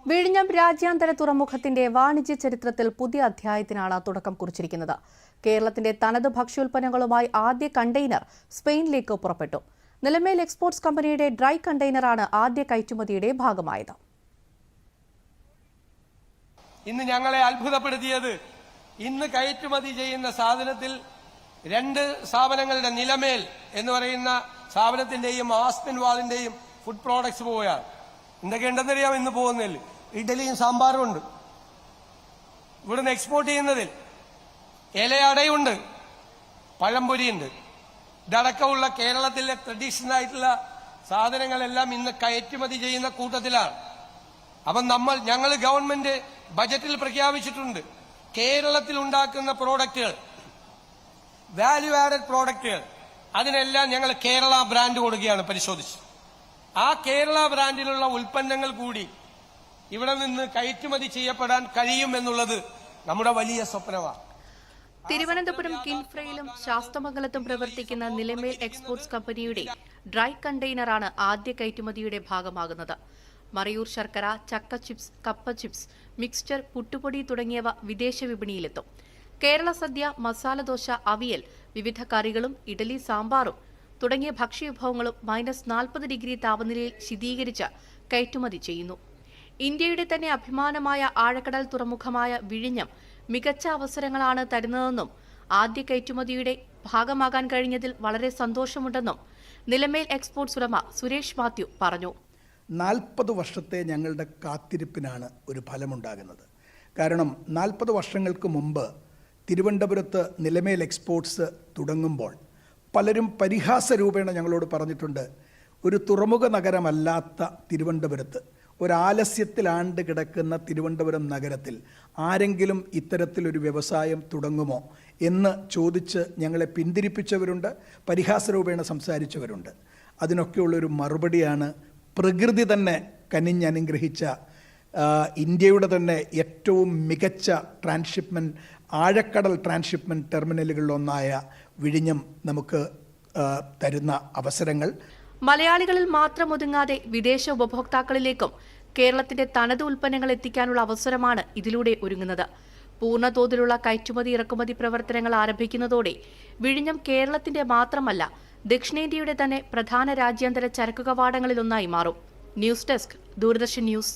വിഴിഞ്ഞം രാജ്യാന്തര തുറമുഖത്തിന്റെ വാണിജ്യ ചരിത്രത്തിൽ പുതിയ അധ്യായത്തിനാണ് തുടക്കം കുറിച്ചിരിക്കുന്നത്. കേരളത്തിന്റെ തനത് ഭക്ഷ്യോൽപ്പന്നങ്ങളുമായി ആദ്യ കണ്ടെയ്നർ സ്പെയിനിലേക്ക് പുറപ്പെട്ടു. നിലമേൽ എക്സ്പോർട്സ് കമ്പനിയുടെ ഡ്രൈ കണ്ടെയ്നറാണ് ആദ്യ കയറ്റുമതിയുടെ ഭാഗമായത്. ഇന്ന് ഞങ്ങളെ അത്ഭുതപ്പെടുത്തിയത് ഇന്ന് കയറ്റുമതി ചെയ്യുന്ന സാധനത്തിൽ രണ്ട് സ്ഥാപനങ്ങളുടെ നിലമേൽ എന്ന് പറയുന്ന സ്ഥാപനത്തിന്റെയും ആസ്പിൻ വാളിന്റെയും ഫുഡ് പ്രോഡക്ട്സ് പോവുകയാണ്. എന്തൊക്കെ ഉണ്ടെന്നറിയാം ഇന്ന് പോകുന്നതിൽ. ഇഡലിയും സാമ്പാറും ഉണ്ട്. ഇവിടുന്ന് എക്സ്പോർട്ട് ചെയ്യുന്നതിൽ ഇലയടയുണ്ട്, പഴംപൊരിയുണ്ട്. ഇതടക്കമുള്ള കേരളത്തിലെ ട്രഡീഷണൽ ആയിട്ടുള്ള സാധനങ്ങളെല്ലാം ഇന്ന് കയറ്റുമതി ചെയ്യുന്ന കൂട്ടത്തിലാണ്. അപ്പം ഞങ്ങൾ ഗവൺമെന്റ് ബജറ്റിൽ പ്രഖ്യാപിച്ചിട്ടുണ്ട്, കേരളത്തിൽ ഉണ്ടാക്കുന്ന പ്രോഡക്റ്റുകൾ, വാല്യൂ ആഡഡ് പ്രോഡക്റ്റുകൾ, അതിനെല്ലാം ഞങ്ങൾ കേരള ബ്രാൻഡ് കൊടുക്കുകയാണ്. പരിശോധിച്ച് ആ കേരള ബ്രാൻഡിലുള്ള ഉൽപ്പന്നങ്ങൾ കൂടി ഇവിടെ നിന്ന് കയറ്റുമതി ചെയ്യപ്പെടാൻ കഴിയുമെന്നുള്ളത് നമ്മുടെ വലിയ സ്വപ്നമാണ്. തിരുവനന്തപുരം കിൻഫ്രയിലും ശാസ്തമംഗലത്തും പ്രവർത്തിക്കുന്ന നിലമേൽ എക്സ്പോർട്സ് കമ്പനിയുടെ ഡ്രൈ കണ്ടെയ്നറാണ് ആദ്യ കയറ്റുമതിയുടെ ഭാഗമാകുന്നത്. മറയൂർ ശർക്കര, ചക്ക ചിപ്സ്, കപ്പ ചിപ്സ്, മിക്സ്ചർ, പുട്ടുപൊടി തുടങ്ങിയവ വിദേശ വിപണിയിലെത്തും. കേരള സദ്യ, മസാലദോശ, അവിയൽ, വിവിധ കറികളും ഇഡലി, സാമ്പാറും തുടങ്ങിയ ഭക്ഷ്യവിഭവങ്ങളും -40 ഡിഗ്രി താപനിലയിൽ ശീതീകരിച്ച് കയറ്റുമതി ചെയ്യുന്നു. ഇന്ത്യയുടെ തന്നെ അഭിമാനമായ ആഴക്കടൽ തുറമുഖമായ വിഴിഞ്ഞം മികച്ച അവസരങ്ങളാണ് തരുന്നതെന്നും ആദ്യ കയറ്റുമതിയുടെ ഭാഗമാകാൻ കഴിഞ്ഞതിൽ വളരെ സന്തോഷമുണ്ടെന്നും നിലമേൽ എക്സ്പോർട്സ് ഉടമ സുരേഷ് മാത്യു പറഞ്ഞു. 40 വർഷത്തെ ഞങ്ങളുടെ കാത്തിരിപ്പിനാണ് ഒരു ഫലമുണ്ടാകുന്നത്. കാരണം 40 വർഷങ്ങൾക്ക് മുമ്പ് തിരുവനന്തപുരത്ത് നിലമേൽ എക്സ്പോർട്സ് തുടങ്ങുമ്പോൾ പലരും പരിഹാസ രൂപേണ ഞങ്ങളോട് പറഞ്ഞിട്ടുണ്ട്, ഒരു തുറമുഖ നഗരമല്ലാത്ത തിരുവനന്തപുരത്ത്, ഒരാലസ്യത്തിലാണ്ട് കിടക്കുന്ന തിരുവനന്തപുരം നഗരത്തിൽ ആരെങ്കിലും ഇത്തരത്തിലൊരു വ്യവസായം തുടങ്ങുമോ എന്ന് ചോദിച്ച് ഞങ്ങളെ പിന്തിരിപ്പിച്ചവരുണ്ട്, പരിഹാസ രൂപേണ സംസാരിച്ചവരുണ്ട്. അതിനൊക്കെയുള്ളൊരു മറുപടിയാണ് പ്രകൃതി തന്നെ കനിഞ്ഞനുഗ്രഹിച്ച ഇന്ത്യയുടെ തന്നെ ഏറ്റവും മികച്ച ട്രാൻസ്ഷിപ്മെൻറ്റ്, ആഴക്കടൽ ട്രാൻസ്ഷിപ്മെൻറ്റ് ടെർമിനലുകളിലൊന്നായ വിഴിഞ്ഞം നമുക്ക് തരുന്ന അവസരങ്ങൾ. മലയാളികളിൽ മാത്രം ഒതുങ്ങാതെ വിദേശ ഉപഭോക്താക്കളിലേക്കും കേരളത്തിന്റെ തനത് ഉൽപ്പന്നങ്ങൾ എത്തിക്കാനുള്ള അവസരമാണ് ഇതിലൂടെ ഒരുങ്ങുന്നത്. പൂർണ്ണതോതിലുള്ള കയറ്റുമതി ഇറക്കുമതി പ്രവർത്തനങ്ങൾ ആരംഭിക്കുന്നതോടെ വിഴിഞ്ഞം കേരളത്തിന്റെ മാത്രമല്ല ദക്ഷിണേന്ത്യയുടെ തന്നെ പ്രധാന രാജ്യാന്തര ചരക്കു കവാടങ്ങളിലൊന്നായി മാറും. News desk, Doordarshan news.